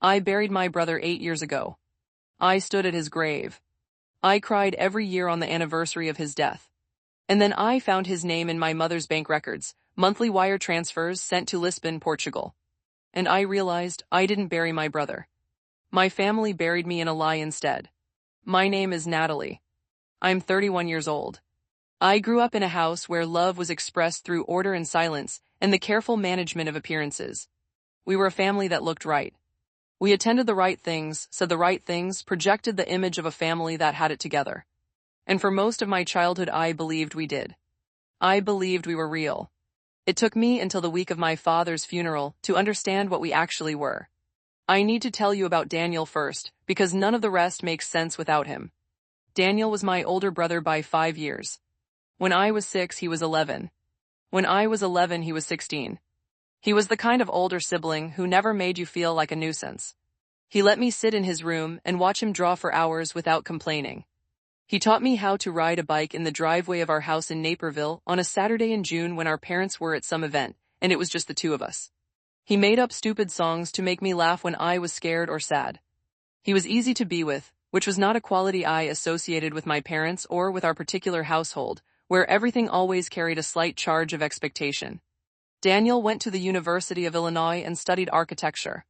I buried my brother 8 years ago. I stood at his grave. I cried every year on the anniversary of his death. And then I found his name in my mother's bank records, monthly wire transfers sent to Lisbon, Portugal. And I realized I didn't bury my brother. My family buried me in a lie instead. My name is Natalie. I'm 31 years old. I grew up in a house where love was expressed through order and silence and the careful management of appearances. We were a family that looked right. We attended the right things, said the right things, projected the image of a family that had it together. And for most of my childhood, I believed we did. I believed we were real. It took me until the week of my father's funeral to understand what we actually were. I need to tell you about Daniel first, because none of the rest makes sense without him. Daniel was my older brother by 5 years. When I was 6, he was 11. When I was 11, he was 16. He was the kind of older sibling who never made you feel like a nuisance. He let me sit in his room and watch him draw for hours without complaining. He taught me how to ride a bike in the driveway of our house in Naperville on a Saturday in June when our parents were at some event, and it was just the two of us. He made up stupid songs to make me laugh when I was scared or sad. He was easy to be with, which was not a quality I associated with my parents or with our particular household, where everything always carried a slight charge of expectation. Daniel went to the University of Illinois and studied architecture.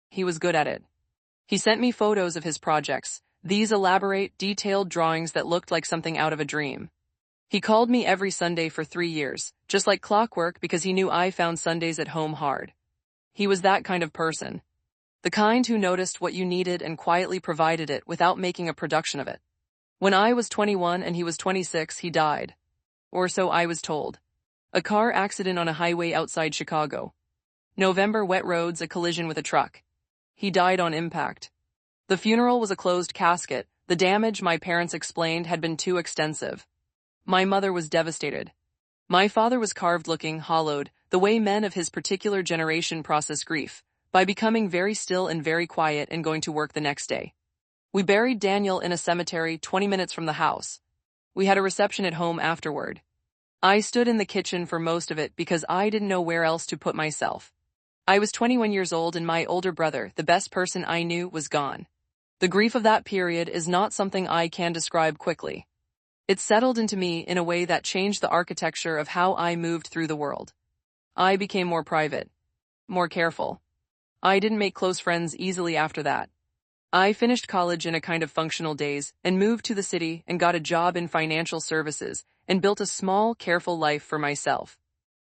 He was good at it. He sent me photos of his projects, these elaborate, detailed drawings that looked like something out of a dream. He called me every Sunday for 3 years, just like clockwork, because he knew I found Sundays at home hard. He was that kind of person. The kind who noticed what you needed and quietly provided it without making a production of it. When I was 21 and he was 26, he died. Or so I was told. A car accident on a highway outside Chicago. November, wet roads, a collision with a truck. He died on impact. The funeral was a closed casket. The damage, my parents explained, had been too extensive. My mother was devastated. My father was carved-looking, hollowed, the way men of his particular generation process grief, by becoming very still and very quiet and going to work the next day. We buried Daniel in a cemetery 20 minutes from the house. We had a reception at home afterward. I stood in the kitchen for most of it because I didn't know where else to put myself. I was 21 years old and my older brother, the best person I knew, was gone. The grief of that period is not something I can describe quickly. It settled into me in a way that changed the architecture of how I moved through the world. I became more private, more careful. I didn't make close friends easily after that. I finished college in a kind of functional daze and moved to the city and got a job in financial services and built a small, careful life for myself.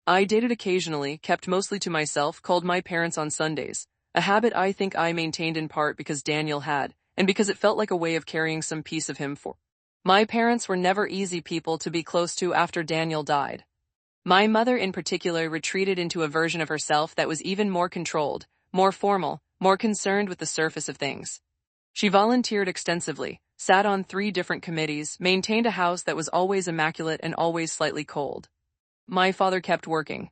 I dated occasionally, kept mostly to myself, called my parents on Sundays, a habit I think I maintained in part because Daniel had, and because it felt like a way of carrying some piece of him for. My parents were never easy people to be close to after Daniel died. My mother in particular retreated into a version of herself that was even more controlled, more formal, more concerned with the surface of things. She volunteered extensively, sat on 3 different committees, maintained a house that was always immaculate and always slightly cold. My father kept working.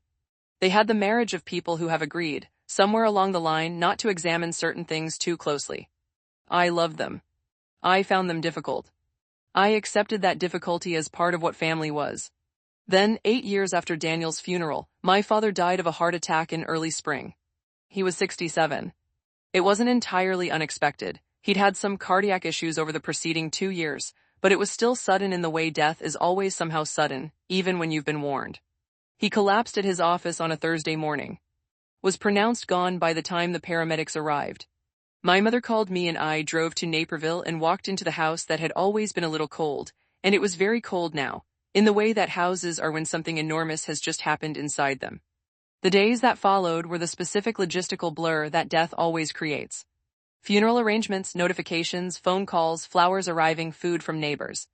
They had the marriage of people who have agreed, somewhere along the line, not to examine certain things too closely. I loved them. I found them difficult. I accepted that difficulty as part of what family was. Then, 8 years after Daniel's funeral, my father died of a heart attack in early spring. He was 67. It wasn't entirely unexpected. He'd had some cardiac issues over the preceding 2 years, but it was still sudden in the way death is always somehow sudden, even when you've been warned. He collapsed at his office on a Thursday morning. Was pronounced gone by the time the paramedics arrived. My mother called me and I drove to Naperville and walked into the house that had always been a little cold, and it was very cold now, in the way that houses are when something enormous has just happened inside them. The days that followed were the specific logistical blur that death always creates. Funeral arrangements, notifications, phone calls, flowers arriving, food from neighbors.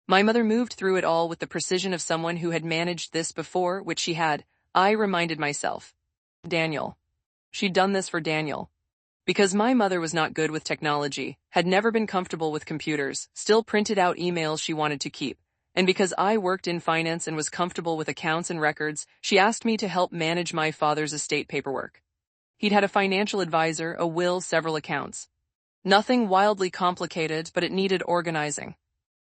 My mother moved through it all with the precision of someone who had managed this before, which she had, I reminded myself. Daniel. She'd done this for Daniel. Because my mother was not good with technology, had never been comfortable with computers, still printed out emails she wanted to keep, and because I worked in finance and was comfortable with accounts and records, she asked me to help manage my father's estate paperwork. He'd had a financial advisor, a will, several accounts. Nothing wildly complicated, but it needed organizing.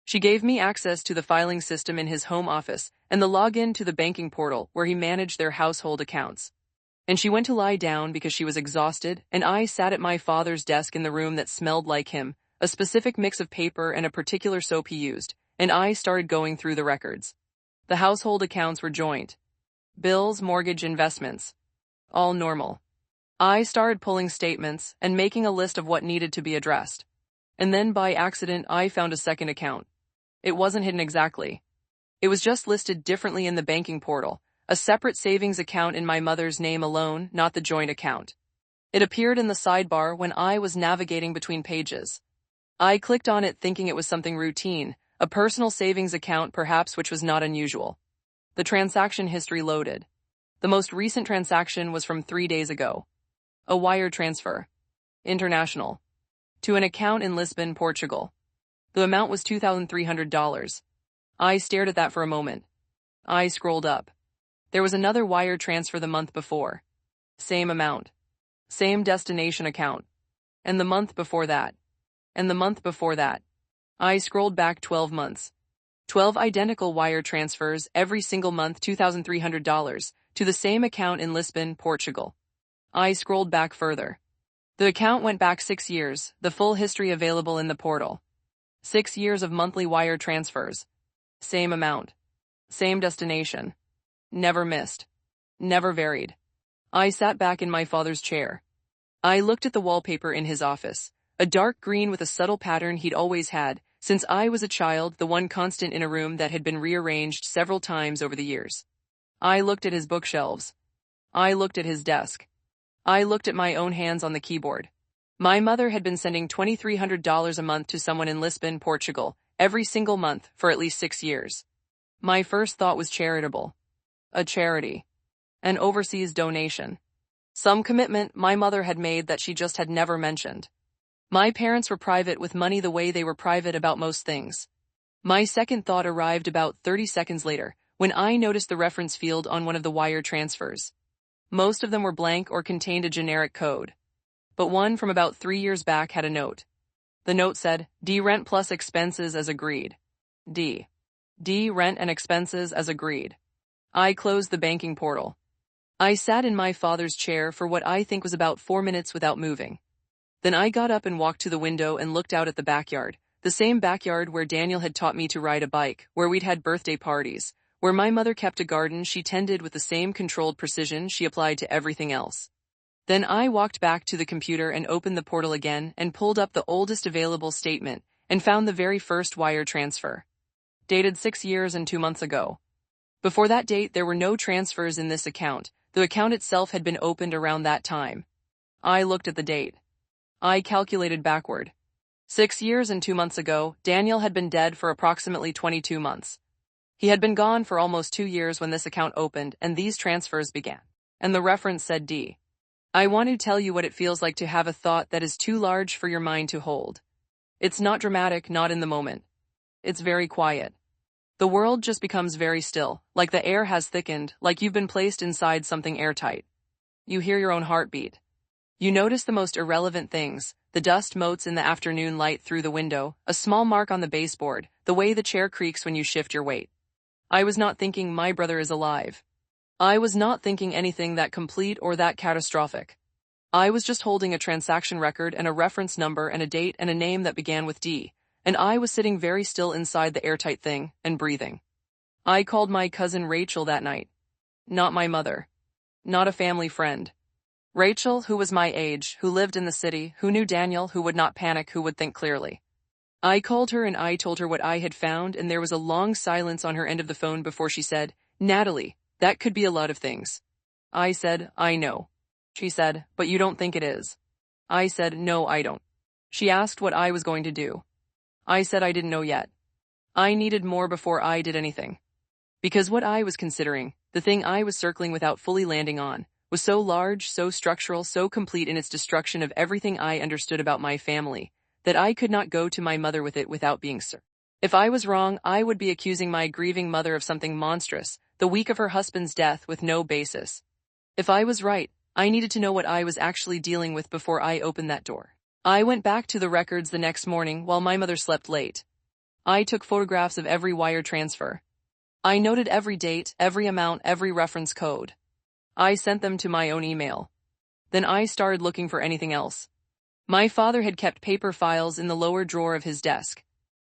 She gave me access to the filing system in his home office and the login to the banking portal where he managed their household accounts. And she went to lie down because she was exhausted, and I sat at my father's desk in the room that smelled like him, a specific mix of paper and a particular soap he used, and I started going through the records. The household accounts were joint. Bills, mortgage, investments. All normal. I started pulling statements and making a list of what needed to be addressed. And then by accident, I found a second account. It wasn't hidden exactly. It was just listed differently in the banking portal, a separate savings account in my mother's name alone, not the joint account. It appeared in the sidebar when I was navigating between pages. I clicked on it thinking it was something routine, a personal savings account perhaps, which was not unusual. The transaction history loaded. The most recent transaction was from 3 days ago. A wire transfer. International. To an account in Lisbon, Portugal. The amount was $2,300. I stared at that for a moment. I scrolled up. There was another wire transfer the month before. Same amount. Same destination account. And the month before that. And the month before that. I scrolled back 12 months. 12 identical wire transfers every single month, $2,300, to the same account in Lisbon, Portugal. I scrolled back further. The account went back 6 years, the full history available in the portal. 6 years of monthly wire transfers. Same amount. Same destination. Never missed. Never varied. I sat back in my father's chair. I looked at the wallpaper in his office, a dark green with a subtle pattern he'd always had, since I was a child, the one constant in a room that had been rearranged several times over the years. I looked at his bookshelves. I looked at his desk. I looked at my own hands on the keyboard. My mother had been sending $2,300 a month to someone in Lisbon, Portugal, every single month for at least 6 years. My first thought was charitable. A charity. An overseas donation. Some commitment my mother had made that she just had never mentioned. My parents were private with money the way they were private about most things. My second thought arrived about 30 seconds later, when I noticed the reference field on one of the wire transfers. Most of them were blank or contained a generic code. But one from about 3 years back had a note. The note said, D rent plus expenses as agreed. D rent and expenses as agreed. I closed the banking portal. I sat in my father's chair for what I think was about 4 minutes without moving. Then I got up and walked to the window and looked out at the backyard, the same backyard where Daniel had taught me to ride a bike, where we'd had birthday parties, where my mother kept a garden she tended with the same controlled precision she applied to everything else. Then I walked back to the computer and opened the portal again and pulled up the oldest available statement and found the very first wire transfer. Dated 6 years and 2 months ago. Before that date, there were no transfers in this account. The account itself had been opened around that time. I looked at the date. I calculated backward. 6 years and 2 months ago, Daniel had been dead for approximately 22 months. He had been gone for almost 2 years when this account opened and these transfers began. And the reference said D. I want to tell you what it feels like to have a thought that is too large for your mind to hold. It's not dramatic, not in the moment. It's very quiet. The world just becomes very still, like the air has thickened, like you've been placed inside something airtight. You hear your own heartbeat. You notice the most irrelevant things, the dust motes in the afternoon light through the window, a small mark on the baseboard, the way the chair creaks when you shift your weight. I was not thinking my brother is alive. I was not thinking anything that complete or that catastrophic. I was just holding a transaction record and a reference number and a date and a name that began with D, and I was sitting very still inside the airtight thing and breathing. I called my cousin Rachel that night. Not my mother. Not a family friend. Rachel, who was my age, who lived in the city, who knew Daniel, who would not panic, who would think clearly. I called her and I told her what I had found, and there was a long silence on her end of the phone before she said, Natalie, that could be a lot of things. I said, I know. She said, but you don't think it is. I said, no, I don't. She asked what I was going to do. I said I didn't know yet. I needed more before I did anything. Because what I was considering, the thing I was circling without fully landing on, was so large, so structural, so complete in its destruction of everything I understood about my family, that I could not go to my mother with it without being certain. If I was wrong, I would be accusing my grieving mother of something monstrous, the week of her husband's death with no basis. If I was right, I needed to know what I was actually dealing with before I opened that door. I went back to the records the next morning while my mother slept late. I took photographs of every wire transfer. I noted every date, every amount, every reference code. I sent them to my own email. Then I started looking for anything else. My father had kept paper files in the lower drawer of his desk.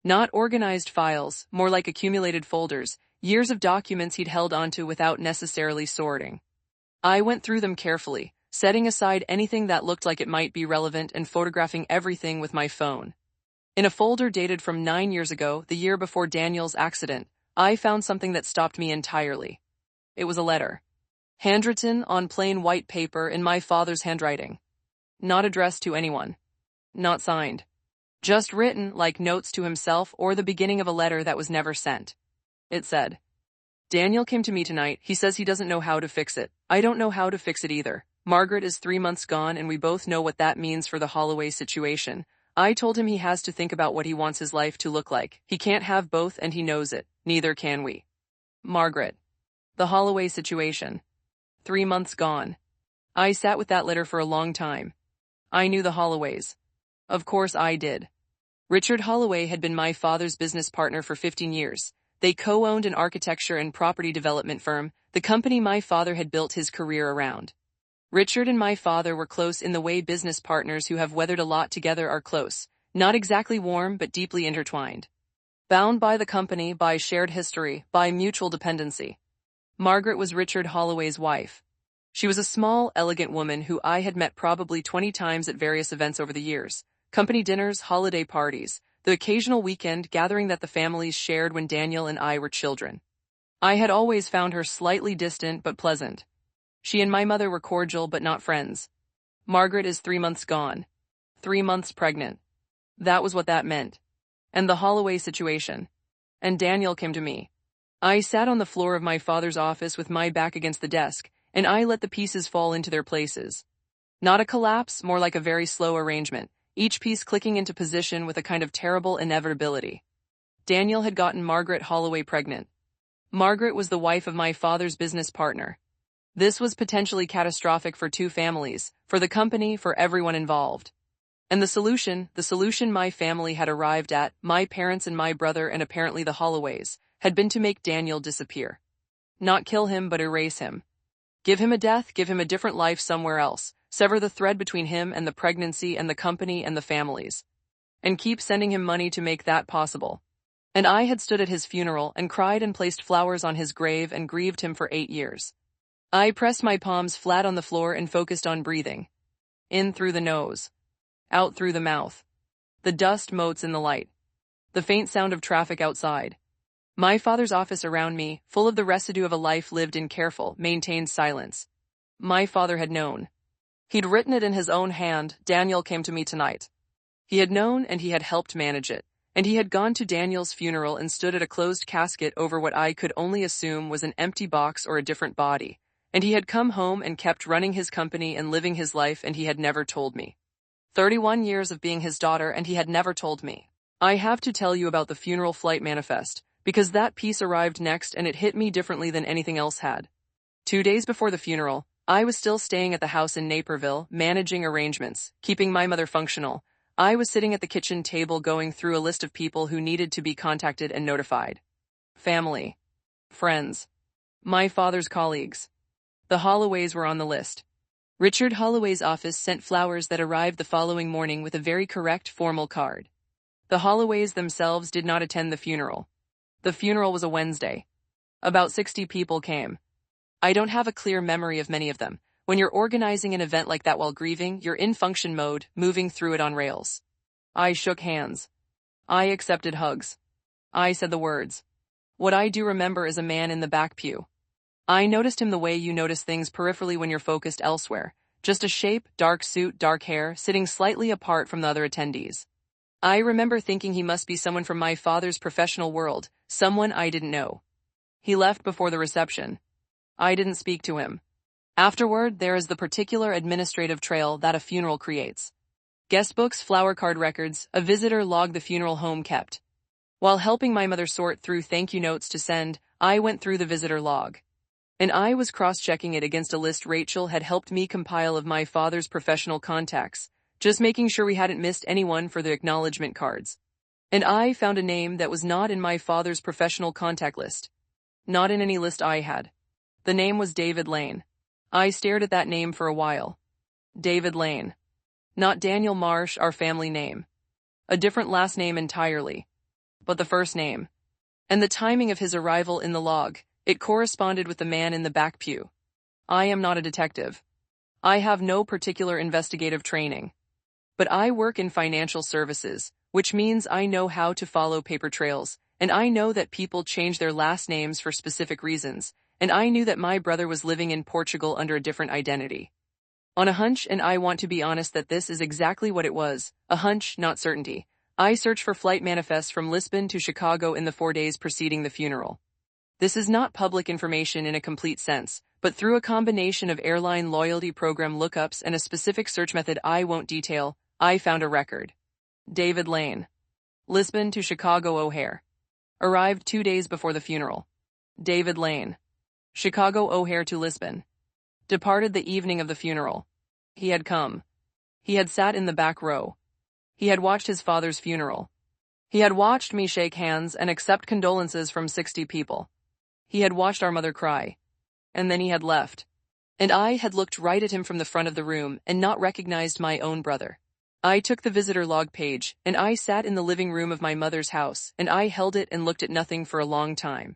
Not organized files, more like accumulated folders, years of documents he'd held onto without necessarily sorting. I went through them carefully, setting aside anything that looked like it might be relevant and photographing everything with my phone. In a folder dated from 9 years ago, the year before Daniel's accident, I found something that stopped me entirely. It was a letter. Handwritten on plain white paper in my father's handwriting. Not addressed to anyone. Not signed. Just written like notes to himself or the beginning of a letter that was never sent. It said, "Daniel came to me tonight. He says he doesn't know how to fix it. I don't know how to fix it either. Margaret is 3 months gone and we both know what that means for the Holloway situation. I told him he has to think about what he wants his life to look like. He can't have both and he knows it. Neither can we. Margaret." The Holloway situation. 3 months gone. I sat with that letter for a long time. I knew the Holloways. Of course I did. Richard Holloway had been my father's business partner for 15 years. They co-owned an architecture and property development firm, the company my father had built his career around. Richard and my father were close in the way business partners who have weathered a lot together are close, not exactly warm but deeply intertwined. Bound by the company, by shared history, by mutual dependency. Margaret was Richard Holloway's wife. She was a small, elegant woman who I had met probably 20 times at various events over the years. Company dinners, holiday parties, the occasional weekend gathering that the families shared when Daniel and I were children. I had always found her slightly distant but pleasant. She and my mother were cordial but not friends. Margaret is 3 months gone. 3 months pregnant. That was what that meant. And the Holloway situation. And Daniel came to me. I sat on the floor of my father's office with my back against the desk, and I let the pieces fall into their places. Not a collapse, more like a very slow arrangement, each piece clicking into position with a kind of terrible inevitability. Daniel had gotten Margaret Holloway pregnant. Margaret was the wife of my father's business partner. This was potentially catastrophic for 2 families, for the company, for everyone involved. And the solution my family had arrived at, my parents and my brother and apparently the Holloways, had been to make Daniel disappear. Not kill him but erase him. Give him a death, give him a different life somewhere else, sever the thread between him and the pregnancy and the company and the families. And keep sending him money to make that possible. And I had stood at his funeral and cried and placed flowers on his grave and grieved him for 8 years. I pressed my palms flat on the floor and focused on breathing. In through the nose. Out through the mouth. The dust motes in the light. The faint sound of traffic outside. My father's office around me, full of the residue of a life lived in careful, maintained silence. My father had known. He'd written it in his own hand, "Daniel came to me tonight." He had known and he had helped manage it. And he had gone to Daniel's funeral and stood at a closed casket over what I could only assume was an empty box or a different body. And he had come home and kept running his company and living his life and he had never told me. 31 years of being his daughter and he had never told me. I have to tell you about the funeral flight manifest, because that piece arrived next and it hit me differently than anything else had. 2 days before the funeral, I was still staying at the house in Naperville, managing arrangements, keeping my mother functional. I was sitting at the kitchen table going through a list of people who needed to be contacted and notified. Family. Friends. My father's colleagues. The Holloways were on the list. Richard Holloway's office sent flowers that arrived the following morning with a very correct, formal card. The Holloways themselves did not attend the funeral. The funeral was a Wednesday. About 60 people came. I don't have a clear memory of many of them. When you're organizing an event like that while grieving, you're in function mode, moving through it on rails. I shook hands. I accepted hugs. I said the words. What I do remember is a man in the back pew. I noticed him the way you notice things peripherally when you're focused elsewhere. Just a shape, dark suit, dark hair, sitting slightly apart from the other attendees. I remember thinking he must be someone from my father's professional world, someone I didn't know. He left before the reception. I didn't speak to him. Afterward, there is the particular administrative trail that a funeral creates. Guest books, flower card records, a visitor log the funeral home kept. While helping my mother sort through thank you notes to send, I went through the visitor log. And I was cross-checking it against a list Rachel had helped me compile of my father's professional contacts, just making sure we hadn't missed anyone for the acknowledgement cards. And I found a name that was not in my father's professional contact list. Not in any list I had. The name was David Lane. I stared at that name for a while. David Lane. Not Daniel Marsh, our family name. A different last name entirely. But the first name. And the timing of his arrival in the log, it corresponded with the man in the back pew. I am not a detective. I have no particular investigative training. But I work in financial services, which means I know how to follow paper trails, and I know that people change their last names for specific reasons, and I knew that my brother was living in Portugal under a different identity. On a hunch, and I want to be honest that this is exactly what it was, a hunch, not certainty. I searched for flight manifests from Lisbon to Chicago in the 4 days preceding the funeral. This is not public information in a complete sense, but through a combination of airline loyalty program lookups and a specific search method I won't detail, I found a record. David Lane. Lisbon to Chicago O'Hare. Arrived 2 days before the funeral. David Lane. Chicago O'Hare to Lisbon. Departed the evening of the funeral. He had come. He had sat in the back row. He had watched his father's funeral. He had watched me shake hands and accept condolences from 60 people. He had watched our mother cry. And then he had left. And I had looked right at him from the front of the room and not recognized my own brother. I took the visitor log page, and I sat in the living room of my mother's house, and I held it and looked at nothing for a long time.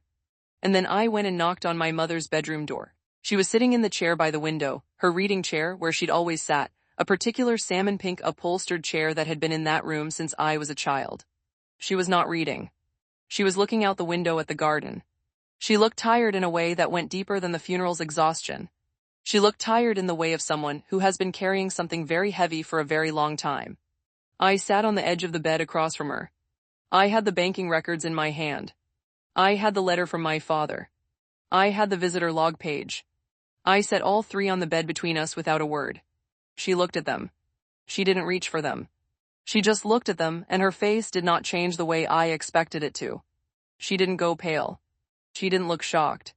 And then I went and knocked on my mother's bedroom door. She was sitting in the chair by the window, her reading chair where she'd always sat, a particular salmon pink upholstered chair that had been in that room since I was a child. She was not reading. She was looking out the window at the garden. She looked tired in a way that went deeper than the funeral's exhaustion. She looked tired in the way of someone who has been carrying something very heavy for a very long time. I sat on the edge of the bed across from her. I had the banking records in my hand. I had the letter from my father. I had the visitor log page. I set all three on the bed between us without a word. She looked at them. She didn't reach for them. She just looked at them, and her face did not change the way I expected it to. She didn't go pale. She didn't look shocked.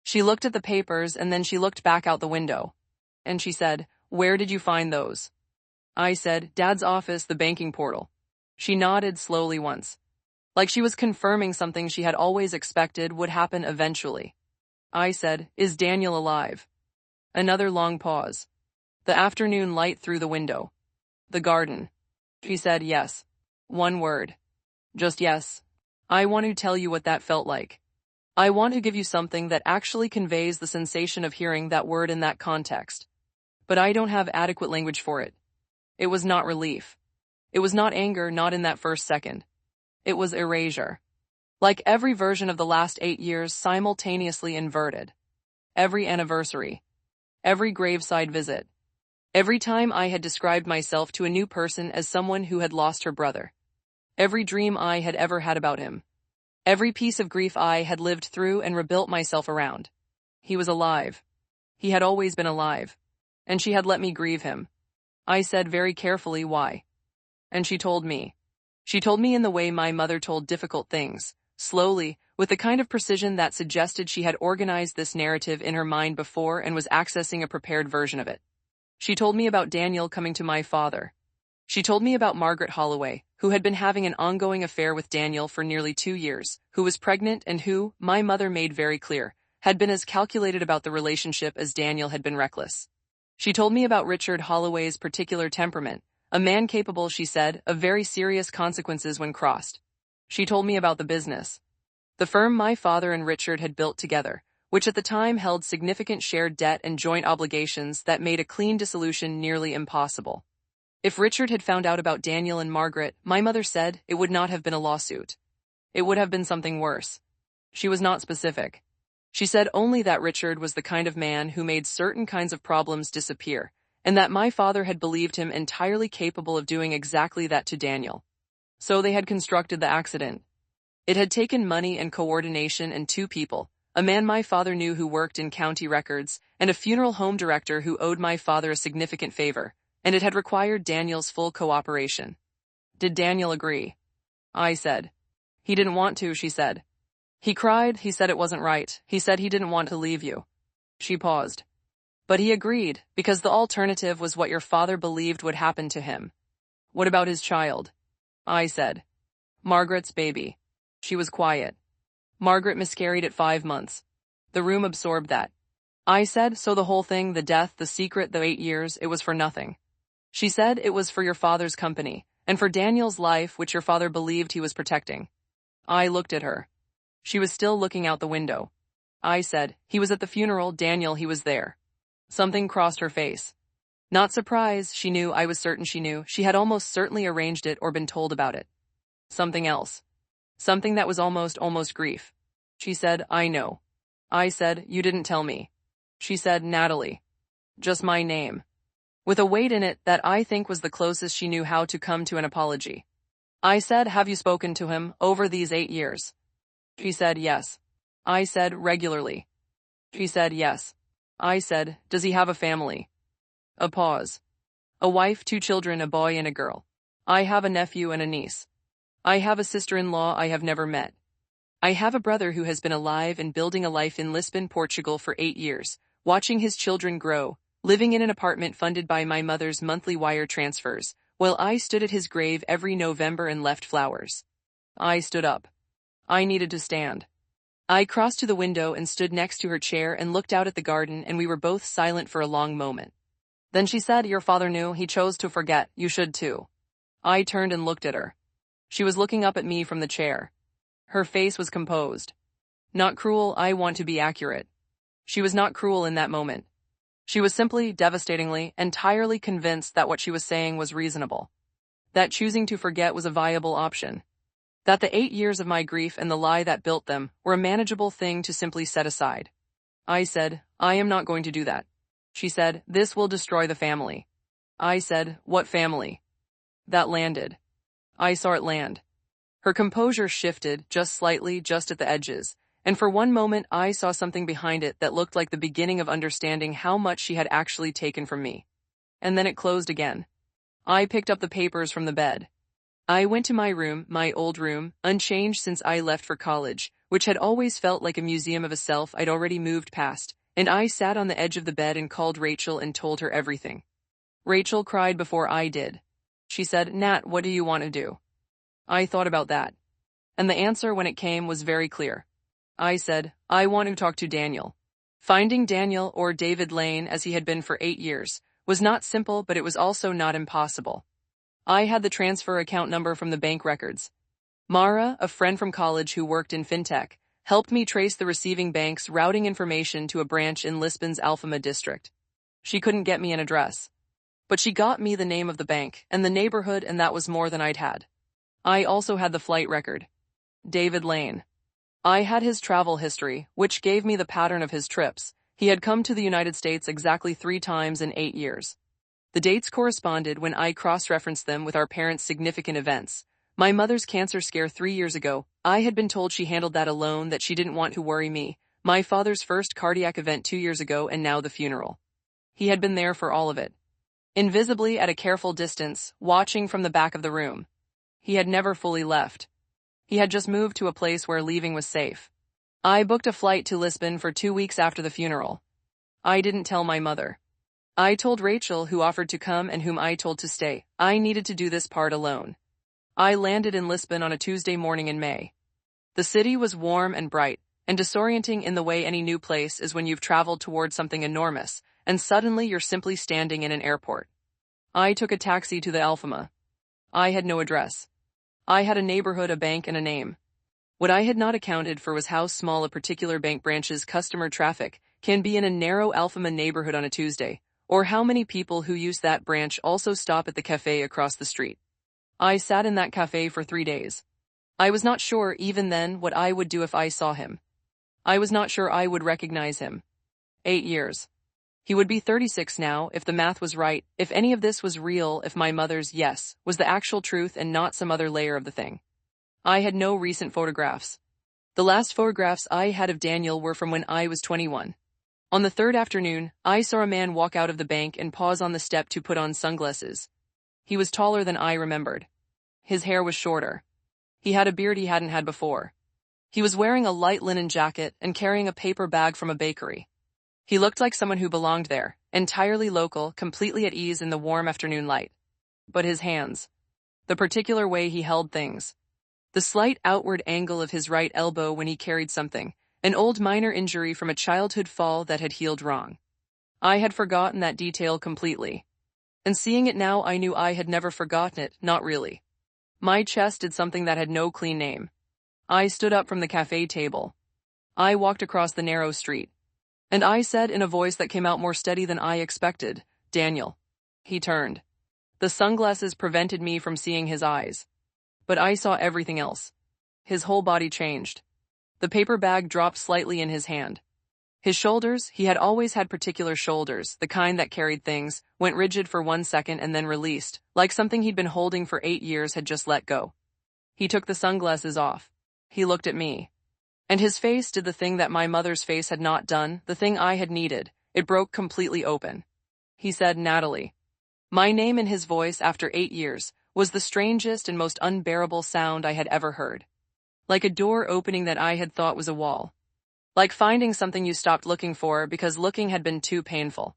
She looked at the papers, and then she looked back out the window. And she said, "Where did you find those?" I said, "Dad's office, the banking portal." She nodded slowly once, like she was confirming something she had always expected would happen eventually. I said, "Is Daniel alive?" Another long pause. The afternoon light through the window. The garden. She said, "Yes." One word. Just yes. I want to tell you what that felt like. I want to give you something that actually conveys the sensation of hearing that word in that context. But I don't have adequate language for it. It was not relief. It was not anger, not in that first second. It was erasure. Like every version of the last 8 years simultaneously inverted. Every anniversary. Every graveside visit. Every time I had described myself to a new person as someone who had lost her brother. Every dream I had ever had about him. Every piece of grief I had lived through and rebuilt myself around. He was alive. He had always been alive. And she had let me grieve him. I said very carefully why. And she told me. She told me in the way my mother told difficult things, slowly, with the kind of precision that suggested she had organized this narrative in her mind before and was accessing a prepared version of it. She told me about Daniel coming to my father. She told me about Margaret Holloway, who had been having an ongoing affair with Daniel for nearly 2 years, who was pregnant and who, my mother made very clear, had been as calculated about the relationship as Daniel had been reckless. She told me about Richard Holloway's particular temperament, a man capable, she said, of very serious consequences when crossed. She told me about the business. The firm my father and Richard had built together, which at the time held significant shared debt and joint obligations that made a clean dissolution nearly impossible. If Richard had found out about Daniel and Margaret, my mother said, it would not have been a lawsuit. It would have been something worse. She was not specific. She said only that Richard was the kind of man who made certain kinds of problems disappear, and that my father had believed him entirely capable of doing exactly that to Daniel. So they had constructed the accident. It had taken money and coordination and 2 people, a man my father knew who worked in county records, and a funeral home director who owed my father a significant favor, and it had required Daniel's full cooperation. Did Daniel agree? I said. He didn't want to, she said. He cried, he said it wasn't right, he said he didn't want to leave you. She paused. But he agreed, because the alternative was what your father believed would happen to him. What about his child? I said. Margaret's baby. She was quiet. Margaret miscarried at 5 months. The room absorbed that. I said, so the whole thing, the death, the secret, the 8 years, it was for nothing. She said it was for your father's company, and for Daniel's life, which your father believed he was protecting. I looked at her. She was still looking out the window. I said, he was at the funeral, Daniel, he was there. Something crossed her face. Not surprise, she knew, I was certain she knew, she had almost certainly arranged it or been told about it. Something else. Something that was almost grief. She said, I know. I said, you didn't tell me. She said, Natalie. Just my name. With a weight in it that I think was the closest she knew how to come to an apology. I said, have you spoken to him over these 8 years? She said, yes. I said, regularly. She said, yes. I said, does he have a family? A pause. A wife, 2 children, a boy and a girl. I have a nephew and a niece. I have a sister-in-law I have never met. I have a brother who has been alive and building a life in Lisbon, Portugal for 8 years, watching his children grow, living in an apartment funded by my mother's monthly wire transfers, while I stood at his grave every November and left flowers. I stood up. I needed to stand. I crossed to the window and stood next to her chair and looked out at the garden, and we were both silent for a long moment. Then she said, your father knew, he chose to forget, you should too. I turned and looked at her. She was looking up at me from the chair. Her face was composed. Not cruel, I want to be accurate. She was not cruel in that moment. She was simply, devastatingly, entirely convinced that what she was saying was reasonable. That choosing to forget was a viable option. That the 8 years of my grief and the lie that built them were a manageable thing to simply set aside. I said, I am not going to do that. She said, this will destroy the family. I said, what family? That landed. I saw it land. Her composure shifted, just slightly, just at the edges, and for one moment I saw something behind it that looked like the beginning of understanding how much she had actually taken from me. And then it closed again. I picked up the papers from the bed. I went to my room, my old room, unchanged since I left for college, which had always felt like a museum of a self I'd already moved past, and I sat on the edge of the bed and called Rachel and told her everything. Rachel cried before I did. She said, Nat, what do you want to do? I thought about that. And the answer when it came was very clear. I said, I want to talk to Daniel. Finding Daniel, or David Lane as he had been for 8 years, was not simple, but it was also not impossible. I had the transfer account number from the bank records. Mara, a friend from college who worked in fintech, helped me trace the receiving bank's routing information to a branch in Lisbon's Alfama district. She couldn't get me an address. But she got me the name of the bank and the neighborhood, and that was more than I'd had. I also had the flight record. David Lane. I had his travel history, which gave me the pattern of his trips. He had come to the United States exactly 3 times in 8 years. The dates corresponded when I cross-referenced them with our parents' significant events. My mother's cancer scare 3 years ago, I had been told she handled that alone, that she didn't want to worry me. My father's first cardiac event 2 years ago, and now the funeral. He had been there for all of it. Invisibly, at a careful distance, watching from the back of the room. He had never fully left. He had just moved to a place where leaving was safe. I booked a flight to Lisbon for 2 weeks after the funeral. I didn't tell my mother. I told Rachel, who offered to come and whom I told to stay. I needed to do this part alone. I landed in Lisbon on a Tuesday morning in May. The city was warm and bright, and disorienting in the way any new place is when you've traveled toward something enormous, and suddenly you're simply standing in an airport. I took a taxi to the Alfama. I had no address. I had a neighborhood, a bank, and a name. What I had not accounted for was how small a particular bank branch's customer traffic can be in a narrow Alfama neighborhood on a Tuesday, or how many people who use that branch also stop at the cafe across the street. I sat in that cafe for 3 days. I was not sure, even then, what I would do if I saw him. I was not sure I would recognize him. 8 years. He would be 36 now, if the math was right, if any of this was real, if my mother's yes was the actual truth and not some other layer of the thing. I had no recent photographs. The last photographs I had of Daniel were from when I was 21. On the 3rd afternoon, I saw a man walk out of the bank and pause on the step to put on sunglasses. He was taller than I remembered. His hair was shorter. He had a beard he hadn't had before. He was wearing a light linen jacket and carrying a paper bag from a bakery. He looked like someone who belonged there, entirely local, completely at ease in the warm afternoon light. But his hands. The particular way he held things. The slight outward angle of his right elbow when he carried something, an old minor injury from a childhood fall that had healed wrong. I had forgotten that detail completely. And seeing it now, I knew I had never forgotten it, not really. My chest did something that had no clean name. I stood up from the cafe table. I walked across the narrow street. And I said in a voice that came out more steady than I expected, "Daniel." He turned. The sunglasses prevented me from seeing his eyes. But I saw everything else. His whole body changed. The paper bag dropped slightly in his hand. His shoulders, he had always had particular shoulders, the kind that carried things, went rigid for 1 second and then released, like something he'd been holding for 8 years had just let go. He took the sunglasses off. He looked at me. And his face did the thing that my mother's face had not done, the thing I had needed. It broke completely open. He said, "Natalie." My name in his voice after 8 years was the strangest and most unbearable sound I had ever heard. Like a door opening that I had thought was a wall. Like finding something you stopped looking for because looking had been too painful.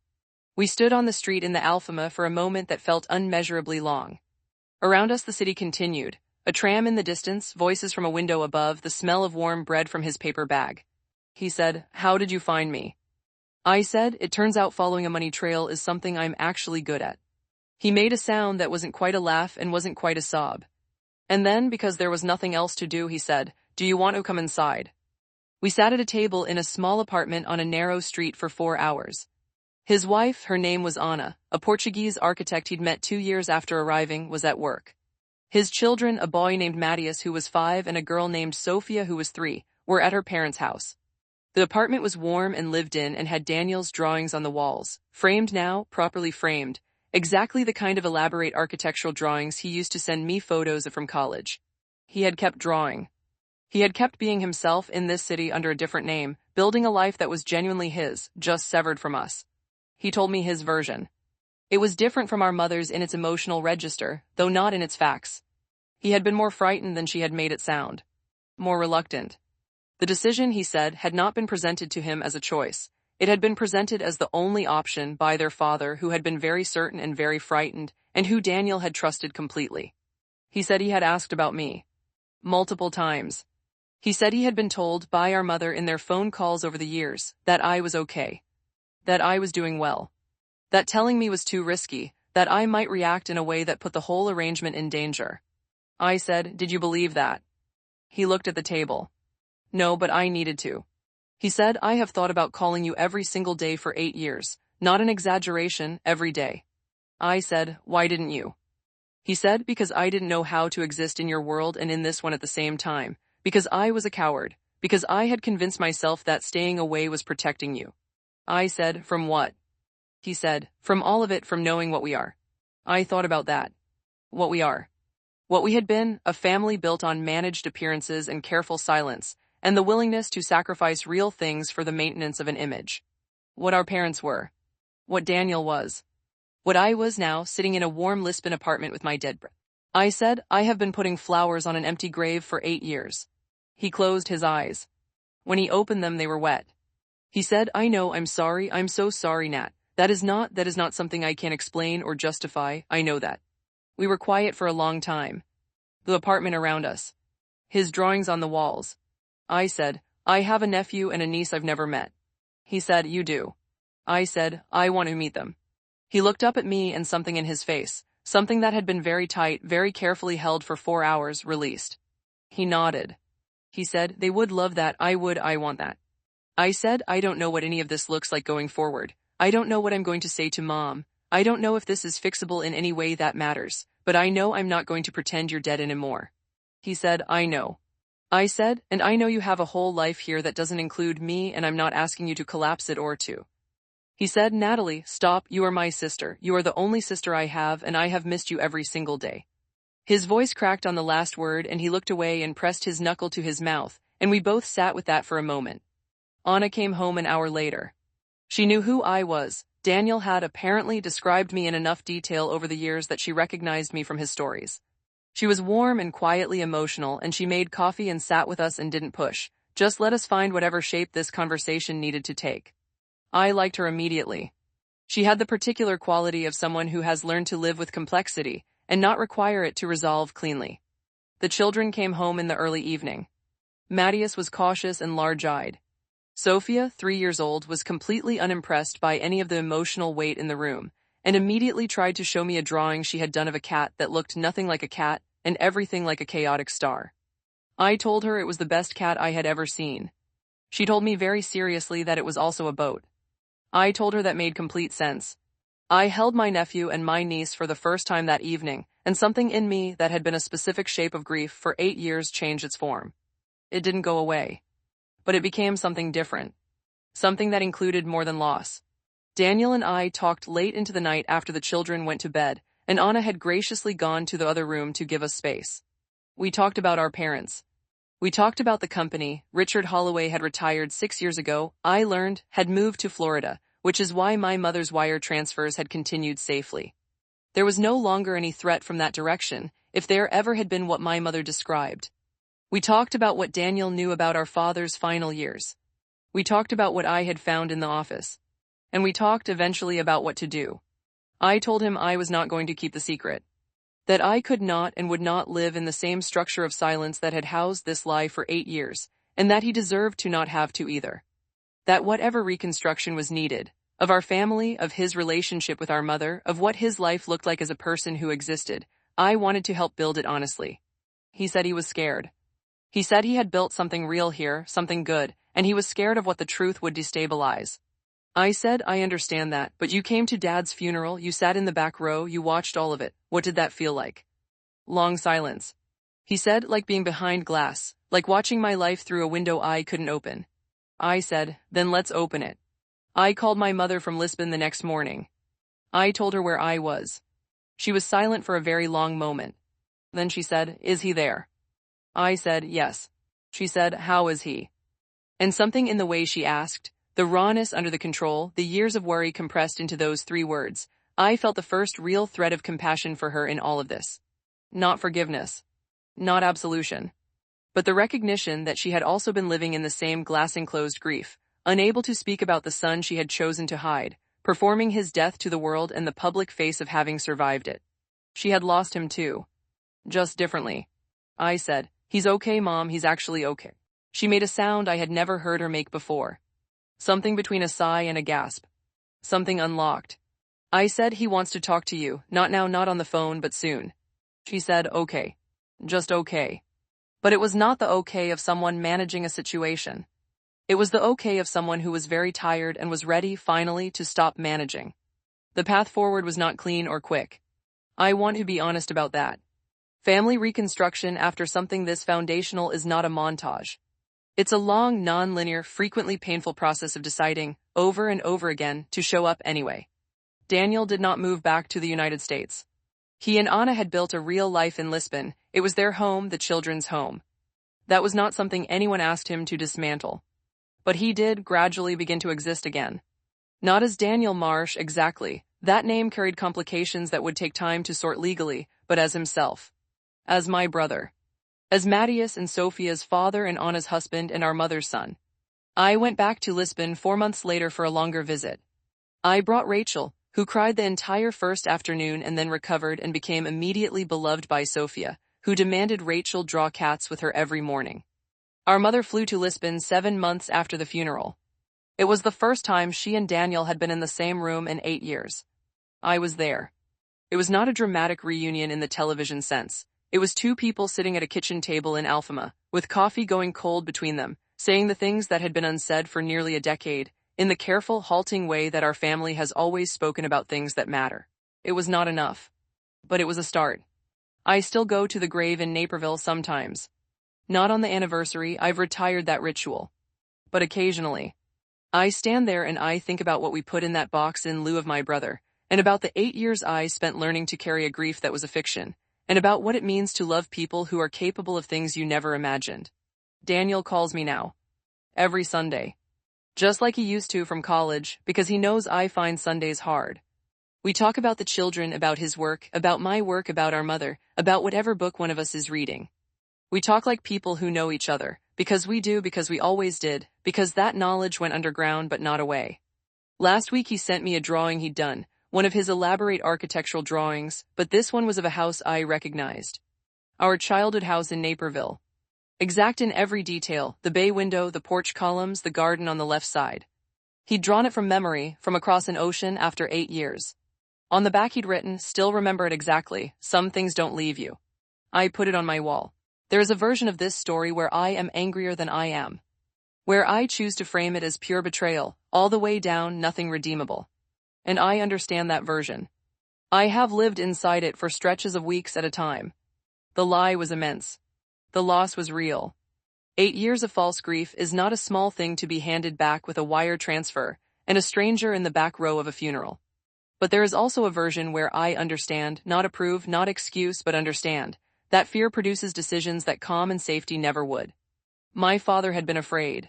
We stood on the street in the Alfama for a moment that felt unmeasurably long. Around us the city continued. A tram in the distance, voices from a window above, the smell of warm bread from his paper bag. He said, "How did you find me?" I said, "It turns out following a money trail is something I'm actually good at." He made a sound that wasn't quite a laugh and wasn't quite a sob. And then, because there was nothing else to do, he said, "Do you want to come inside?" We sat at a table in a small apartment on a narrow street for 4 hours. His wife, her name was Anna, a Portuguese architect he'd met 2 years after arriving, was at work. His children, a boy named Matthias who was 5 and a girl named Sophia who was 3, were at her parents' house. The apartment was warm and lived in and had Daniel's drawings on the walls, framed now, properly framed, exactly the kind of elaborate architectural drawings he used to send me photos of from college. He had kept drawing. He had kept being himself in this city under a different name, building a life that was genuinely his, just severed from us. He told me his version. It was different from our mother's in its emotional register, though not in its facts. He had been more frightened than she had made it sound. More reluctant. The decision, he said, had not been presented to him as a choice. It had been presented as the only option by their father, who had been very certain and very frightened, and who Daniel had trusted completely. He said he had asked about me. Multiple times. He said he had been told by our mother in their phone calls over the years that I was okay. That I was doing well. That telling me was too risky, that I might react in a way that put the whole arrangement in danger. I said, "Did you believe that?" He looked at the table. "No, but I needed to." He said, "I have thought about calling you every single day for 8 years. Not an exaggeration, every day." I said, "Why didn't you?" He said, "Because I didn't know how to exist in your world and in this one at the same time. Because I was a coward. Because I had convinced myself that staying away was protecting you." I said, "From what?" He said, "From all of it, from knowing what we are." I thought about that. What we are. What we had been, a family built on managed appearances and careful silence, and the willingness to sacrifice real things for the maintenance of an image. What our parents were. What Daniel was. What I was now, sitting in a warm Lisbon apartment with my dead brother. I said, "I have been putting flowers on an empty grave for 8 years. He closed his eyes. When he opened them, they were wet. He said, "I know, I'm sorry, I'm so sorry, Nat. That is not something I can explain or justify, I know that." We were quiet for a long time. The apartment around us. His drawings on the walls. I said, "I have a nephew and a niece I've never met." He said, "You do." I said, "I want to meet them." He looked up at me and something in his face, something that had been very tight, very carefully held for 4 hours, released. He nodded. He said, "They would love that, I want that." I said, "I don't know what any of this looks like going forward. I don't know what I'm going to say to Mom. I don't know if this is fixable in any way that matters, but I know I'm not going to pretend you're dead anymore." He said, "I know." I said, "And I know you have a whole life here that doesn't include me, and I'm not asking you to collapse it or to." He said, "Natalie, stop, you are my sister. You are the only sister I have, and I have missed you every single day." His voice cracked on the last word, and he looked away and pressed his knuckle to his mouth, and we both sat with that for a moment. Anna came home an hour later. She knew who I was. Daniel had apparently described me in enough detail over the years that she recognized me from his stories. She was warm and quietly emotional, and she made coffee and sat with us and didn't push. Just let us find whatever shape this conversation needed to take. I liked her immediately. She had the particular quality of someone who has learned to live with complexity and not require it to resolve cleanly. The children came home in the early evening. Matthias was cautious and large-eyed. Sophia, 3 years old, was completely unimpressed by any of the emotional weight in the room, and immediately tried to show me a drawing she had done of a cat that looked nothing like a cat and everything like a chaotic star. I told her it was the best cat I had ever seen. She told me very seriously that it was also a boat. I told her that made complete sense. I held my nephew and my niece for the first time that evening, and something in me that had been a specific shape of grief for 8 years changed its form. It didn't go away, but it became something different. Something that included more than loss. Daniel and I talked late into the night after the children went to bed, and Anna had graciously gone to the other room to give us space. We talked about our parents. We talked about the company Richard Holloway had retired 6 years ago, I learned, had moved to Florida, which is why my mother's wire transfers had continued safely. There was no longer any threat from that direction, if there ever had been what my mother described. We talked about what Daniel knew about our father's final years. We talked about what I had found in the office. And we talked eventually about what to do. I told him I was not going to keep the secret. That I could not and would not live in the same structure of silence that had housed this lie for 8 years, and that he deserved to not have to either. That whatever reconstruction was needed, of our family, of his relationship with our mother, of what his life looked like as a person who existed, I wanted to help build it honestly. He said he was scared. He said he had built something real here, something good, and he was scared of what the truth would destabilize. I said, I understand that, but you came to Dad's funeral, you sat in the back row, you watched all of it. What did that feel like? Long silence. He said, like being behind glass, like watching my life through a window I couldn't open. I said, then let's open it. I called my mother from Lisbon the next morning. I told her where I was. She was silent for a very long moment. Then she said, is he there? I said, yes. She said, how is he? And something in the way she asked, the rawness under the control, the years of worry compressed into those 3 words, I felt the first real thread of compassion for her in all of this. Not forgiveness. Not absolution. But the recognition that she had also been living in the same glass-enclosed grief, unable to speak about the son she had chosen to hide, performing his death to the world and the public face of having survived it. She had lost him too. Just differently. I said, he's okay, Mom, he's actually okay. She made a sound I had never heard her make before. Something between a sigh and a gasp. Something unlocked. I said, he wants to talk to you, not now, not on the phone, but soon. She said, okay. Just okay. But it was not the okay of someone managing a situation. It was the okay of someone who was very tired and was ready, finally, to stop managing. The path forward was not clean or quick. I want to be honest about that. Family reconstruction after something this foundational is not a montage. It's a long, non-linear, frequently painful process of deciding, over and over again, to show up anyway. Daniel did not move back to the United States. He and Anna had built a real life in Lisbon. It was their home, the children's home. That was not something anyone asked him to dismantle. But he did gradually begin to exist again. Not as Daniel Marsh, exactly. That name carried complications that would take time to sort legally, but as himself. As my brother. As Matthias and Sophia's father and Anna's husband and our mother's son. I went back to Lisbon 4 months later for a longer visit. I brought Rachel, who cried the entire first afternoon and then recovered and became immediately beloved by Sophia, who demanded Rachel draw cats with her every morning. Our mother flew to Lisbon 7 months after the funeral. It was the first time she and Daniel had been in the same room in 8 years. I was there. It was not a dramatic reunion in the television sense. It was 2 people sitting at a kitchen table in Alfama, with coffee going cold between them, saying the things that had been unsaid for nearly a decade, in the careful, halting way that our family has always spoken about things that matter. It was not enough. But it was a start. I still go to the grave in Naperville sometimes. Not on the anniversary, I've retired that ritual. But occasionally. I stand there and I think about what we put in that box in lieu of my brother, and about the 8 years I spent learning to carry a grief that was a fiction, and about what it means to love people who are capable of things you never imagined. Daniel calls me now. Every Sunday. Just like he used to from college, because he knows I find Sundays hard. We talk about the children, about his work, about my work, about our mother, about whatever book one of us is reading. We talk like people who know each other, because we do, because we always did, because that knowledge went underground but not away. Last week he sent me a drawing he'd done, one of his elaborate architectural drawings, but this one was of a house I recognized. Our childhood house in Naperville. Exact in every detail, the bay window, the porch columns, the garden on the left side. He'd drawn it from memory, from across an ocean after 8 years. On the back he'd written, "Still remember it exactly, some things don't leave you." I put it on my wall. There is a version of this story where I am angrier than I am. Where I choose to frame it as pure betrayal, all the way down, nothing redeemable. And I understand that version. I have lived inside it for stretches of weeks at a time. The lie was immense. The loss was real. 8 years of false grief is not a small thing to be handed back with a wire transfer and a stranger in the back row of a funeral. But there is also a version where I understand, not approve, not excuse, but understand, that fear produces decisions that calm and safety never would. My father had been afraid.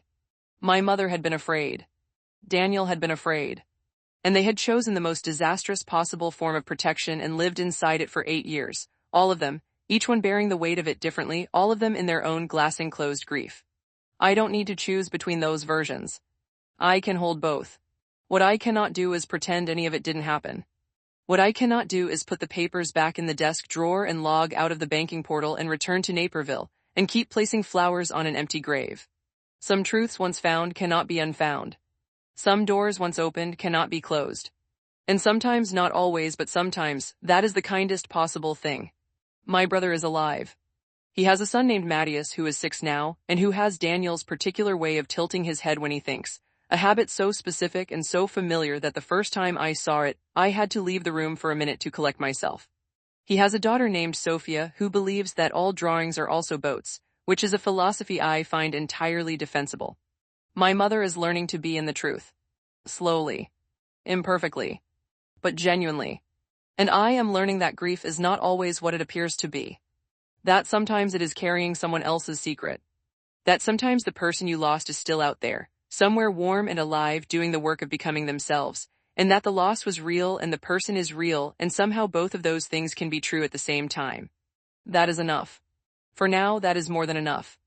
My mother had been afraid. Daniel had been afraid. And they had chosen the most disastrous possible form of protection and lived inside it for 8 years, all of them, each one bearing the weight of it differently, all of them in their own glass-enclosed grief. I don't need to choose between those versions. I can hold both. What I cannot do is pretend any of it didn't happen. What I cannot do is put the papers back in the desk drawer and log out of the banking portal and return to Naperville and keep placing flowers on an empty grave. Some truths once found cannot be unfound. Some doors once opened cannot be closed. And sometimes, not always, but sometimes, that is the kindest possible thing. My brother is alive. He has a son named Matthias who is 6 now, and who has Daniel's particular way of tilting his head when he thinks, a habit so specific and so familiar that the first time I saw it, I had to leave the room for a minute to collect myself. He has a daughter named Sophia who believes that all drawings are also boats, which is a philosophy I find entirely defensible. My mother is learning to be in the truth. Slowly. Imperfectly. But genuinely. And I am learning that grief is not always what it appears to be. That sometimes it is carrying someone else's secret. That sometimes the person you lost is still out there, somewhere warm and alive doing the work of becoming themselves, and that the loss was real and the person is real, and somehow both of those things can be true at the same time. That is enough. For now, that is more than enough.